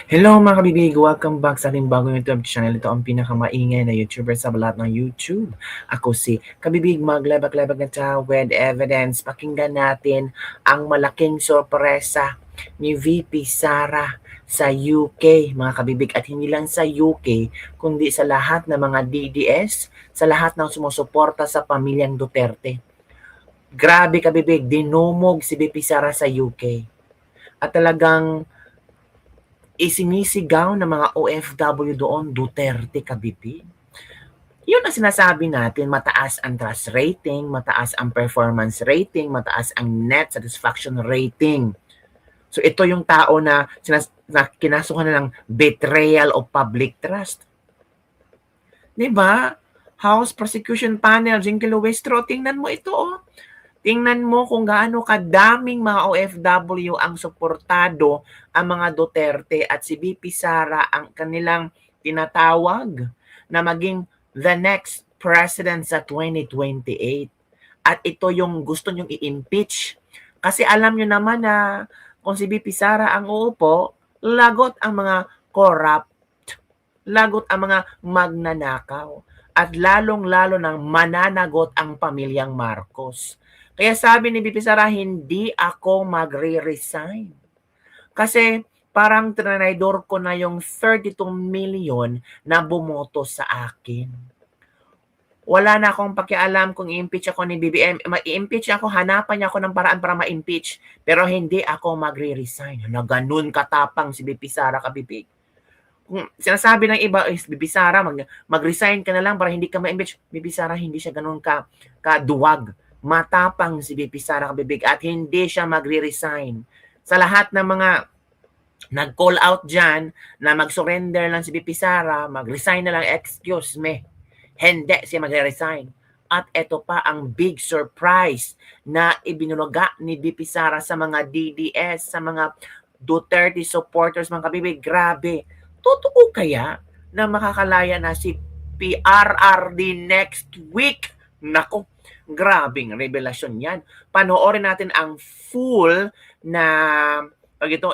Hello mga kabibig! Welcome back sa ating bagong YouTube channel. Ito ang pinakamaingay na YouTuber sa lahat ng YouTube. Ako si Kabibig, maglebak-lebak na tayo with evidence. Pakinggan natin ang malaking sorpresa ni VP Sara sa UK, mga kabibig. At hindi lang sa UK, kundi sa lahat ng mga DDS, sa lahat ng sumusuporta sa pamilyang Duterte. Grabe kabibig, dinumog si VP Sara sa UK. At talagang isinisigaw ng mga OFW doon, Duterte kabibig. Yun ang sinasabi natin, mataas ang trust rating, mataas ang performance rating, mataas ang net satisfaction rating. So ito yung tao na, kinasuhan na ng betrayal of public trust. Diba? House Prosecution Panel, Jingle Westro, tingnan mo ito oh. Tingnan mo kung gaano kadaming mga OFW ang suportado ang mga Duterte at si VP Sara ang kanilang tinatawag na maging the next president sa 2028. At ito yung gusto nyong i-impeach. Kasi alam nyo naman na kung si VP Sara ang uupo, lagot ang mga corrupt, lagot ang mga magnanakaw, at lalong-lalo nang mananagot ang pamilyang Marcos. Kaya sabi ni VP Sara, hindi ako magre-resign. Kasi parang trinaydor ko na yung 32 million na bumoto sa akin. Wala na akong pakialam kung i-impeach ako ni BBM. Ma-impeach ako, hanapan niya ako ng paraan para ma-impeach. Pero hindi ako magre-resign. Na ganun katapang si VP Sara kabibig. Kung sinasabi ng iba, VP Sara, mag-resign ka na lang para hindi ka ma-impeach. VP Sara, hindi siya ganun kaduwag. Matapang si VP Sara kabibig at hindi siya magre-resign. Sa lahat ng mga nag-call out dyan na mag-surrender lang si VP Sara, mag-resign na lang, excuse me. Hindi siya magre-resign. At ito pa ang big surprise na ibinulaga ni VP Sara sa mga DDS, sa mga Duterte supporters, mga kabibig. Grabe. Totoo kaya na makakalaya na si PRRD next week? Nako, grabing revelasyon yan. Panoorin natin ang full na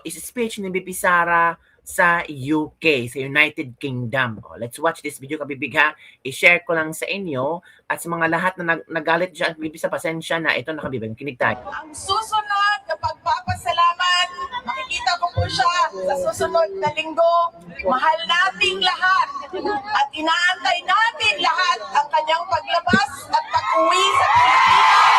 speech ni VP Sara sa UK, sa United Kingdom. Let's watch this video kabibig ha. I-share ko lang sa inyo at sa mga lahat na nagalit dyan, kabibig sa pasensya na ito nakabibig. Kinig tayo. Ang susunod na pagpapasalamat, makikita ko po siya sa susunod na linggo. Mahal nating lahat at inaantay natin lahat ang kanyang paglabas at pag-uwi sa Pilipinas.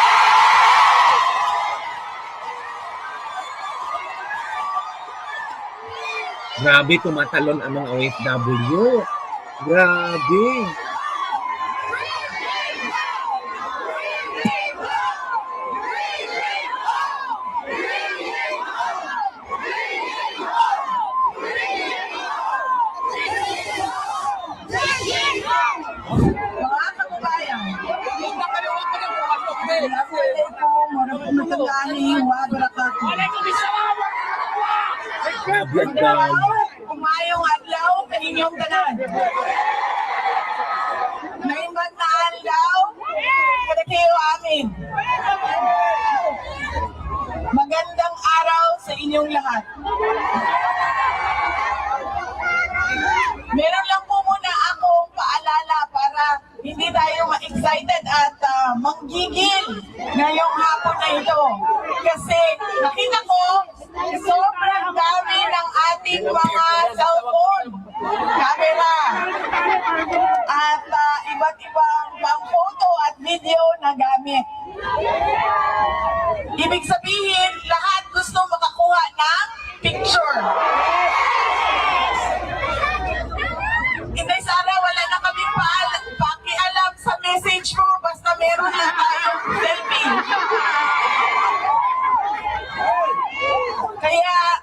Grabe, tumatalon ang mga OFW. Grabe. Mga kababayan, Assalamualaikum warahmatullahi wabarakatuh. Umayong adlaw kaninyong tanan. Naimbag na adlaw kada kayo amin. Magandang araw sa inyong lahat. Meron lang po muna akong paalala para hindi tayo ma-excited at manggigil ngayong hapon na ito. Kasi nakita ko sobrang dami ng ating mga cellphone, camera, at iba't ibang pang photo at video na gamit. Ibig sabihin, lahat gusto makakuha ng picture. Inday Sara, wala na kaming pakialam sa message mo, basta meron lang tayong selfie. Kaya,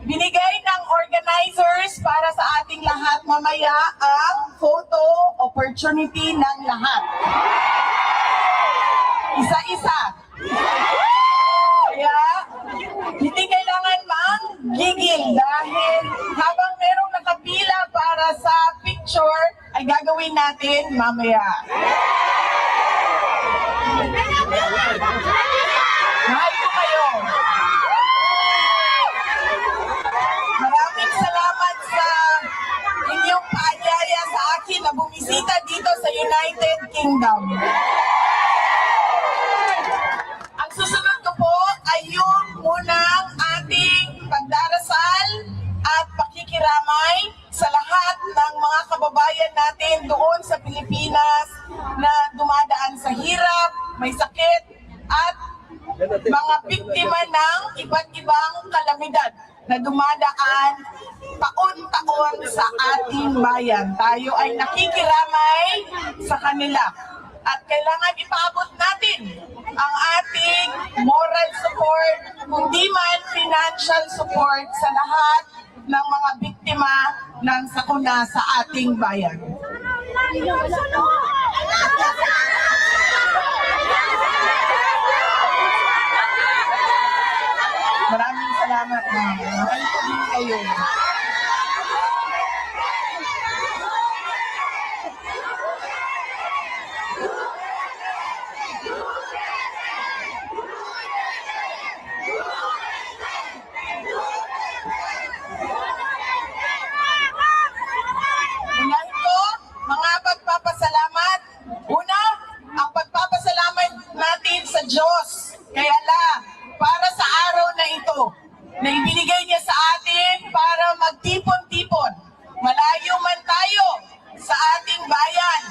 binigay ng organizers para sa ating lahat mamaya ang photo opportunity ng lahat. Isa-isa. Kaya, hindi kailangan manggigil dahil habang merong nakapila para sa picture, ay gagawin natin mamaya. Mahal ko kayo. Maraming salamat. Kingdom. Ang susunod ko po ay yung munang ating pagdarasal at pakikiramay sa lahat ng mga kababayan natin doon sa Pilipinas na dumadaan sa hirap, may sakit, at mga biktima ng iba't ibang kalamidad na dumadaan taon-taon sa ating bayan. Tayo ay nakikiramay sa kanila. At kailangan ipaabot natin ang ating moral support, kundi man financial support sa lahat ng mga biktima ng sakuna sa ating bayan. Maraming salamat, ma'am. Maraming po din kayo. Unahin ko, mga pagpapasalamat. Una, ang pagpapasalamat natin sa Diyos. Kaya para sa araw na ito, na ibinigay niya sa atin para magtipon-tipon. Malayo man tayo sa ating bayan.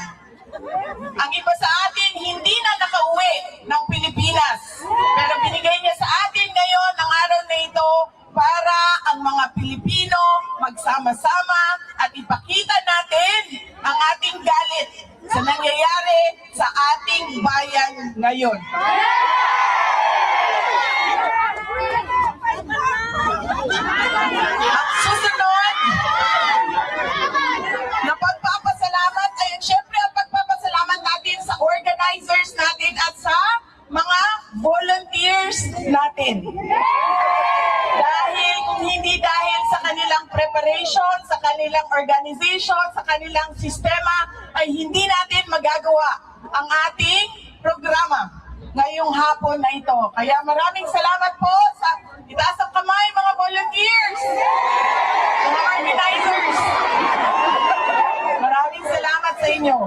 Ang iba sa atin hindi na nakauwi ng Pilipinas. Pero binigay niya sa atin ngayon ang araw na ito para ang mga Pilipino magsama-sama at ipakita natin ang ating galit sa nangyayari sa ating bayan ngayon. Ang susunod na pagpapasalamat ay syempre ang pagpapasalamat natin sa organizers natin at sa mga volunteers natin. Dahil kung hindi dahil sa kanilang preparation, sa kanilang organization, sa kanilang sistema, ay hindi natin magagawa ang ating programa ngayong hapon na ito. Kaya maraming salamat po sa itaas ang kamay mga volunteers, mga organizers. Maraming salamat sa inyo.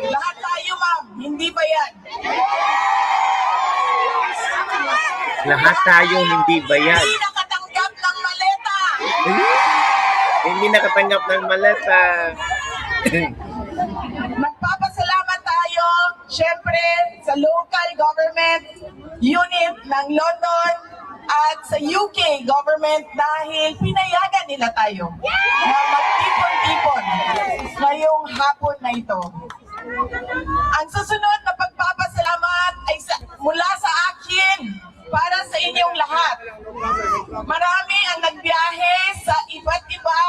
Lahat tayo, ma'am. Hindi ba yan? Lahat tayo hindi bayad. Hindi nakatanggap ng maleta. Hindi nakatanggap ng maleta. Magpapasalamat tayo, syempre, sa local government unit ng London at sa UK government dahil pinayagan nila tayo na magtipon-tipon ngayong hapon na ito. Ang susunod na pagpapasalamat ay mula sa akin para sa inyong lahat. Marami ang nagbiyahe sa iba't iba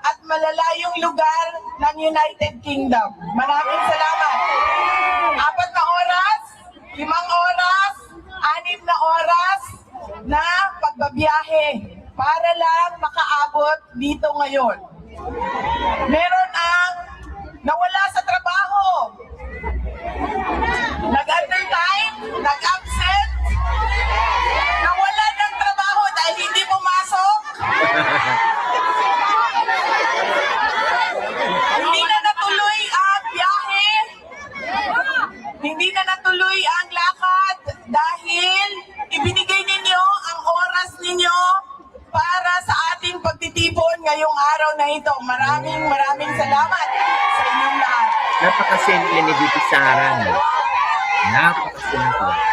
at malalayong lugar ng United Kingdom. Maraming salamat. 4 na oras, 5 oras, 6 na oras na pagbabiyahe para lang makaabot dito ngayon. Meron ang nawala sa trabaho, nag-undertime, nag-absent, nawala ng trabaho dahil hindi pumasok, hindi na natuloy ang biyahe, hindi na natuloy ang lakad dahil ibinigay ninyo ang oras ninyo para sa ating pagtitipon ngayong araw na ito. Maraming salamat sa inyong lahat. Napakasimple ni VP Sara. No? Napakasimple.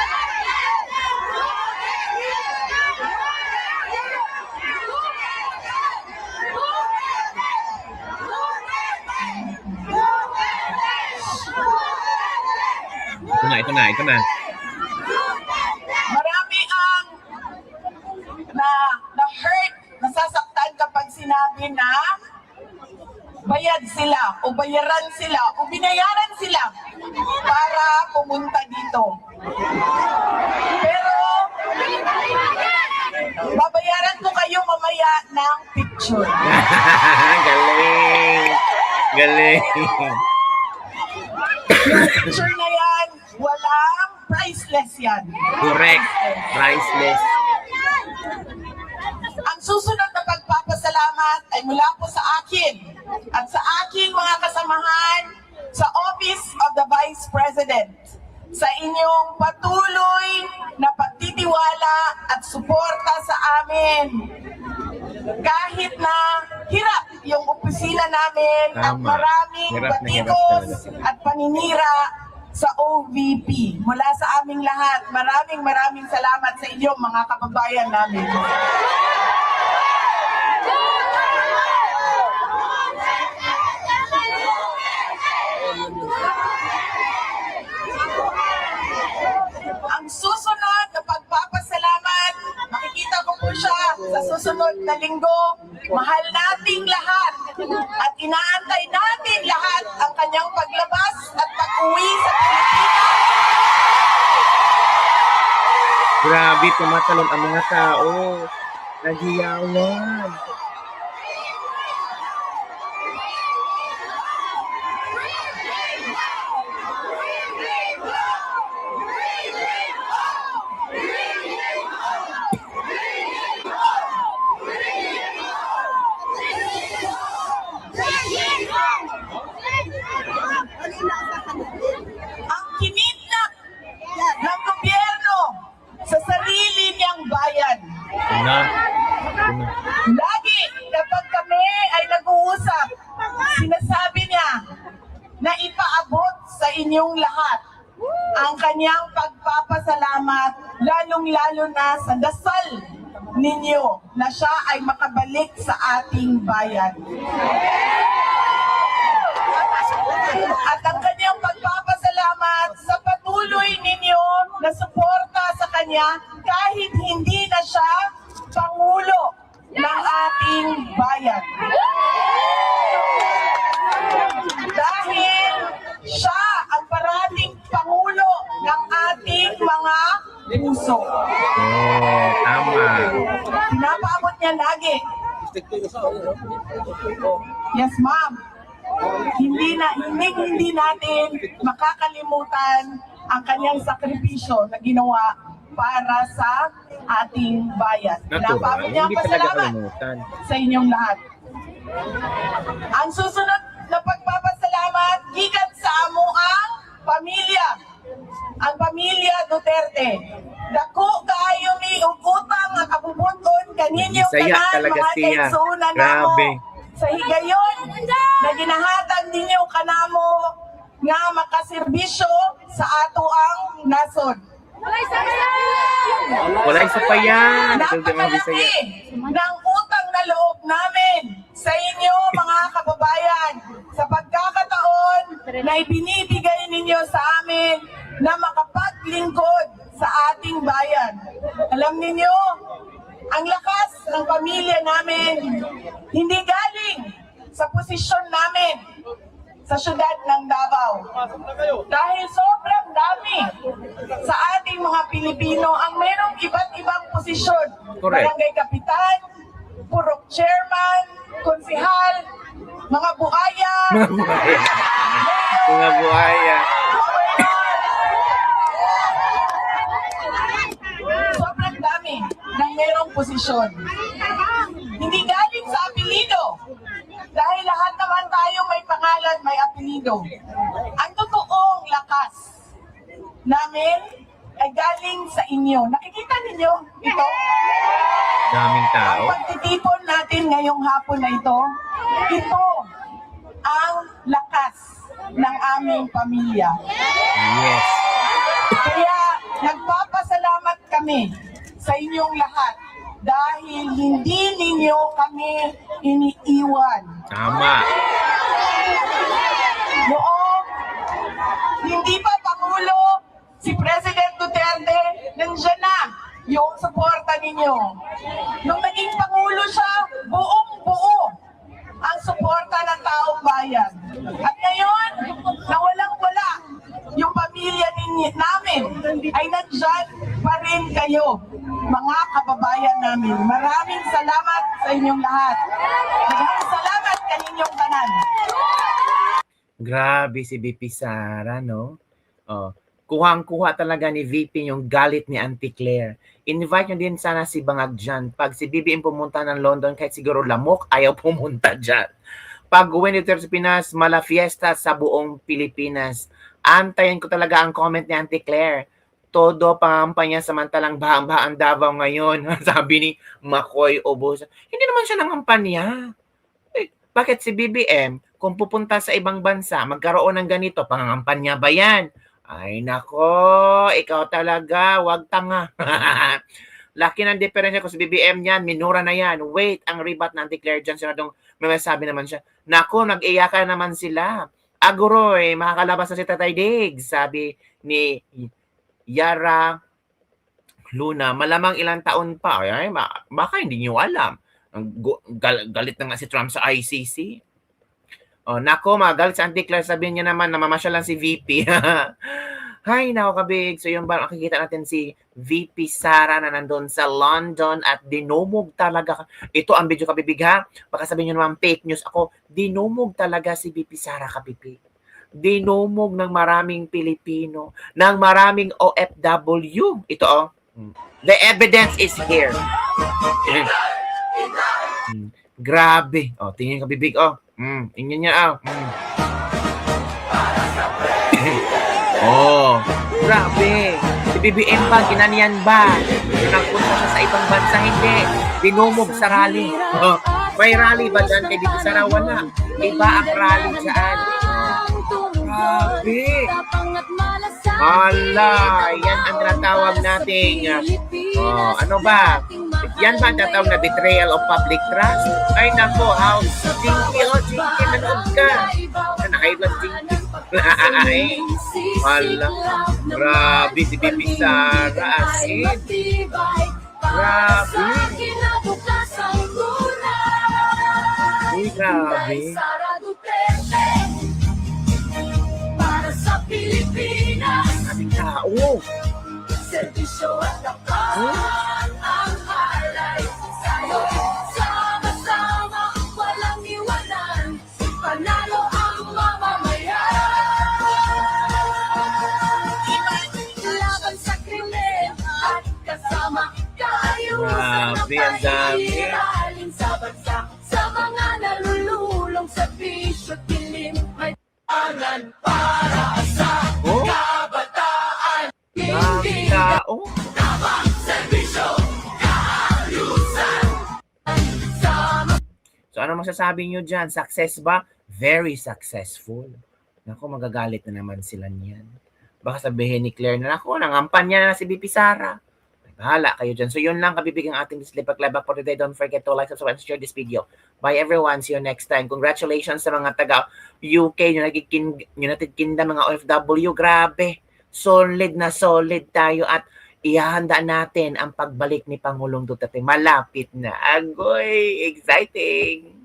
Ito na. Marami ang na-hurt, nasasaktan kapag sinabi na bayad sila o bayaran sila o binayaran sila para pumunta dito. Pero babayaran ko kayo mamaya ng picture. Galing. Yung picture na yan, walang priceless yan. Correct. Priceless. Ang susunod na pagpapasalamat pasasalamat ay mula po sa akin at sa aking mga kasamahan sa Office of the Vice President sa inyong patuloy na pagtitiwala at suporta sa amin. Kahit na hirap yung opisina namin at Tama. maraming Hirap na hirap batikos talaga. at paninira sa OVP. Mula sa aming lahat, maraming salamat sa inyo mga kababayan namin. Ang susunod na pagpapasalamat, makikita ko po siya sa susunod na linggo. Mahal nating lahat at inaantay natin lahat ang kanyang paglabas at pag-uwi sa Pilipinas. Grabe, tumatalon ang mga tao. Nagiyawan. Ang kinidnap ng gobyerno sa sarili niyang bayan. Na. Lagi kapag kami ay nag-uusap, sinasabi niya na ipaabot sa inyong lahat ang kanyang pagpapasalamat, lalong-lalo na sa dasal ninyo na siya ay makabalik sa ating bayan. At ang kanyang pagpapasalamat sa patuloy ninyo na suporta sa kanya kahit hindi na siya Pangulo ng ating bayan. Dahil siya ang parating Pangulo ng ating mga puso. Oh, tama. Pinapaabot niya lagi. Yes, ma'am. Hindi natin makakalimutan ang kanyang sakripisyo na ginawa para sa ating bayan. Natural. Pinapaabot niya ang Hindi talaga pasalamat kalimutan. sa inyong lahat. Ang susunod na pagpapasalamat gikan sa amo ang pamilya. Ang pamilya Duterte. Dako kaayo ni ug utang nga kabubuton kaninyo Bisaya tanan talaga mga siya. kaigsuonan namo. Grabe. Sa higayon na ginahatag ninyo kanamo nga makaserbisyo sa ato ang nasod. Wala isa pa yan. Ito yung mga Bisaya. Napakalaki ng utang na loob namin sa inyo mga kababayan sa pagkakataon na ibinibigay ninyo sa amin na makapaglingkod sa ating bayan. Alam ninyo, ang lakas ng pamilya namin hindi galing sa posisyon namin sa syudad ng Davao. Dahil sobrang dami sa ating mga Pilipino ang mayroong iba't ibang posisyon. Correct. Barangay Kapitan, Purok Chairman, Konsihal, mga buhaya, Mga buhaya. Mga buhaya. sobrang dami ng mayroong posisyon. Hindi galing sa apelido. Dahil lahat naman tayo may pangalan, may apelido. Ang totoong lakas namin ay galing sa inyo. Nakikita ninyo ito? Daming tao. Ang pagtitipon natin ngayong hapon na ito ang lakas ng aming pamilya. Yes. Kaya nagpapasalamat kami sa inyong lahat dahil hindi ninyo kami iniiwan. Tama. Noong hindi pa Pangulo si President Duterte, nandiyan na yung suporta ninyo. Nung naging Pangulo siya, buong-buo ang suporta ng taong bayan. At ngayon, na walang-wala yung pamilya namin, ay nandyan pa rin kayo, mga kababayan namin. Maraming salamat sa inyong lahat. Maraming salamat kaninyong tanan. Grabe si BP Sara, no? Oh, Kuhang-kuha talaga ni VP yung galit ni Auntie Claire. Invite nyo din sana si Bangag dyan. Pag si BBM pumunta ng London, kahit siguro lamok, ayaw pumunta dyan. Pag uwi ni sa Pinas, mala fiesta sa buong Pilipinas. Antayin ko talaga ang comment ni Auntie Claire. Todo pangampanya samantalang bahang-bahang Davao ngayon. Sabi ni Makoy Obos. Hindi naman siya nangampanya. Bakit si BBM, kung pupunta sa ibang bansa, magkaroon ng ganito, pangangampanya ba yan? Ay nako, ikaw talaga, wag tanga. Laki ng diferensya ko sa BBM yan, minura na yan. Wait, ang rebat na declare dyan, sinadong may masabi naman siya. Nako, nag-iyakan naman sila. Aguroy, makakalabas na si Tatay Diggs, sabi ni Yara Luna. Malamang ilang taon pa. Ay, baka hindi nyo alam. Galit na nga si Trump sa ICC. Oh, nako, magalit sa Auntie Claire, sabihin niya naman, namamasyal lang si VP. Hay, nako kabig. So yun ba, makikita natin si VP Sara na nandun sa London at dinumog talaga. Ito ang video kabibig ha. Baka sabihin nyo naman fake news ako. Dinumog talaga si VP Sara kabibig. Dinumog ng maraming Pilipino, ng maraming OFW. Ito oh. The evidence is here. Grabe. Oh, tingin kabibig oh. Tingnan niya oh, grabe. Si BBM ba, ginanian ba? Nagpunta siya sa ibang bansa, hindi. Dinumog sa rally. Oh, may rally ba dyan kay Bibi Sara? Wala. Iba ang rally dyan. Grabe. Hala, yan ang tinatawag nating, ano ba? Yan ba ang tinatawag na betrayal of public trust? Ay nako, how? Jinky, manood ka. Nakailan Jinky. Ay, hala. Grabe si Bibi Sara, as in. Grabe. Ay, grabe. Aming tao. Serbisyo at tapat ang alay sa'yo. Sama-sama, walang iwanan. Panalo ang mamamayan. Laban sa krimen at kasama kaayusan ng Grabe, ang dami. pahihiraling sa bansa. Sa mga nalululong sa bisyo at dilim, may tangan para sa Oh, kabataan. daming tao. So ano masasabi nyo dyan? Success ba? Very successful. Naku, magagalit na naman sila niyan. Baka sabihin ni Claire na, naku, nangampan niya na si BP Sara. Bahala kayo dyan. So yun lang kabibig ang ating Display Paglabak for today. Don't forget to like, subscribe, and share this video. Bye everyone. See you next time. Congratulations sa mga taga UK, United Kingdom, mga OFW. Grabe. Solid na solid tayo at ihahanda natin ang pagbalik ni Pangulong Duterte. Malapit na. Agoy! Exciting!